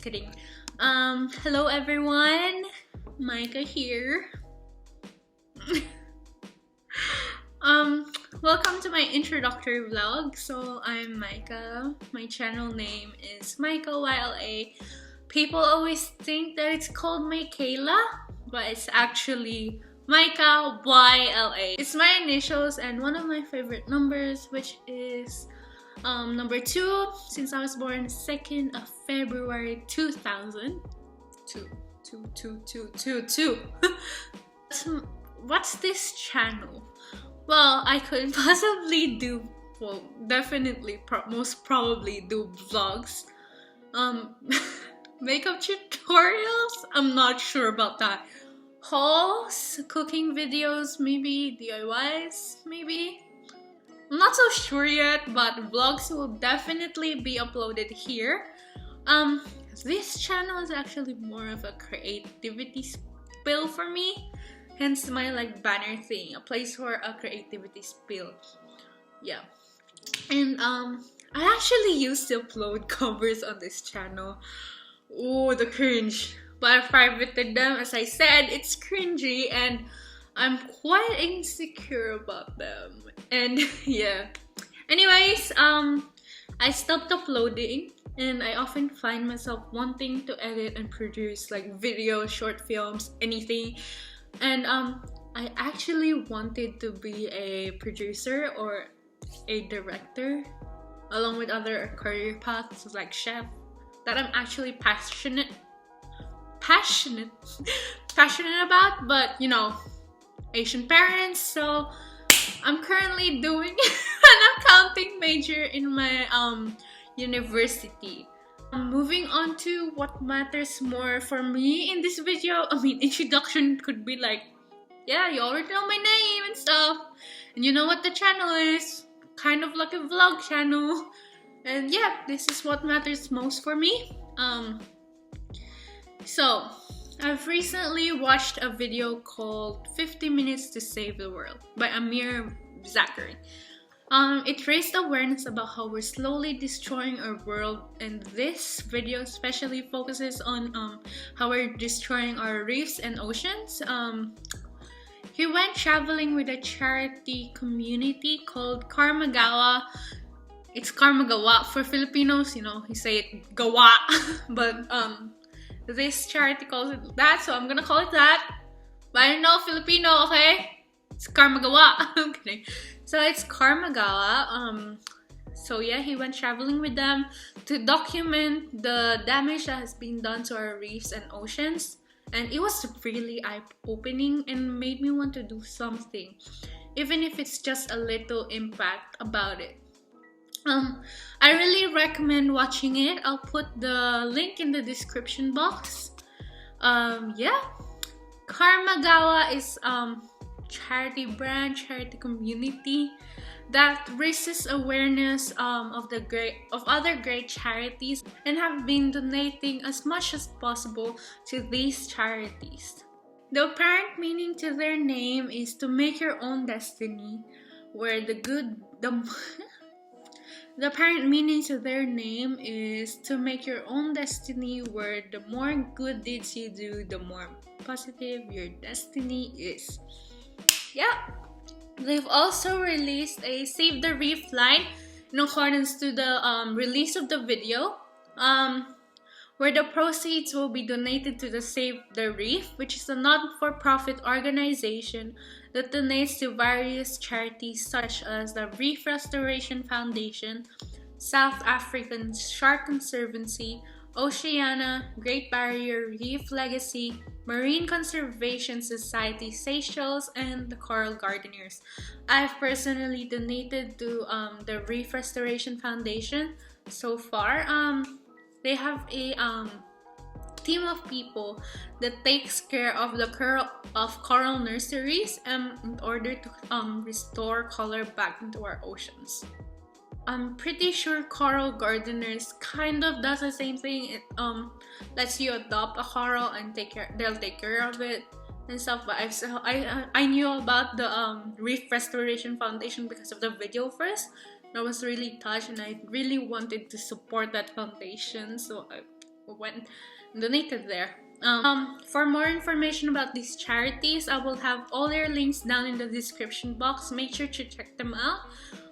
Just kidding. Hello everyone. Micah here. Welcome to my introductory vlog. So I'm Micah. My channel name is Micah YLA. People always think that it's called Michaela, but it's actually Micah YLA. It's my initials and one of my favorite numbers, which is number 2, since I was born 2nd of February 2000. What's this channel? Well, I could possibly do, well, definitely, most probably do vlogs, makeup tutorials, I'm not sure about that, hauls, cooking videos, maybe DIYs, maybe. I'm not so sure yet, but vlogs will definitely be uploaded here. This channel is actually more of a creativity spill for me. Hence my banner thing, a place for a creativity spill. Yeah. And I actually used to upload covers on this channel. Oh, the cringe. But I privated them. As I said, it's cringy and I'm quite insecure about them. And yeah. Anyways, I stopped uploading and I often find myself wanting to edit and produce videos, short films, anything. And I actually wanted to be a producer or a director along with other career paths like chef that I'm actually passionate about, but you know, Asian parents, so I'm currently doing an accounting major in my university. Moving on to what matters more for me in this video. I mean, introduction could be yeah, you already know my name and stuff, and you know what the channel is, kind of like a vlog channel. And yeah, this is what matters most for me. So I've recently watched a video called 50 Minutes to Save the World by Amir Zachary. It raised awareness about how we're slowly destroying our world, and this video especially focuses on how we're destroying our reefs and oceans. He went traveling with a charity community called Karmagawa. It's Karmagawa for Filipinos, you know, you say it gawa, but this charity calls it that, so I'm gonna call it that. But I don't know Filipino, okay? It's Karmagawa. I'm kidding. So it's Karmagawa. So yeah, he went traveling with them to document the damage that has been done to our reefs and oceans. And it was really eye-opening and made me want to do something, even if it's just a little impact about it. I really recommend watching it. I'll put the link in the description box. Yeah, Karmagawa is charity brand, charity community that raises awareness of other great charities and have been donating as much as possible to these charities. The apparent meaning to their name is to make your own destiny, where the apparent meaning to their name is to make your own destiny, where the more good deeds you do, the more positive your destiny is. Yeah. They've also released a Save the Reef line in accordance to the release of the video, where the proceeds will be donated to the Save the Reef, which is a not-for-profit organization that donates to various charities such as the Reef Restoration Foundation, South African Shark Conservancy, Oceana, Great Barrier Reef Legacy, Marine Conservation Society Seychelles, and the Coral Gardeners. I've personally donated to the Reef Restoration Foundation so far. They have a team of people that takes care of the coral nurseries in order to restore color back into our oceans. I'm pretty sure Coral Gardeners kind of does the same thing. It lets you adopt a coral and they'll take care of it and stuff. But I knew about the Reef Restoration Foundation because of the video first. And I was really touched and I really wanted to support that foundation. So went donated there. For more information about these charities, I will have all their links down in the description box. Make sure to check them out.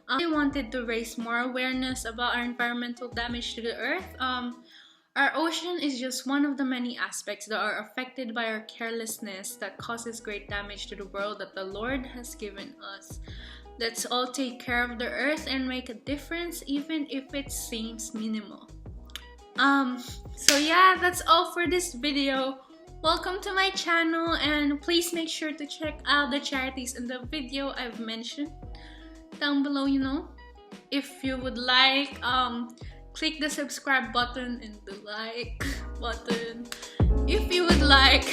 I wanted to raise more awareness about our environmental damage to the earth. Our ocean is just one of the many aspects that are affected by our carelessness that causes great damage to the world that the Lord has given us. Let's all take care of the earth and make a difference, even if it seems minimal. So yeah, that's all for this video. Welcome to my channel, and please make sure to check out the charities in the video I've mentioned down below, if you would like. Click the subscribe button and the like button if you would like,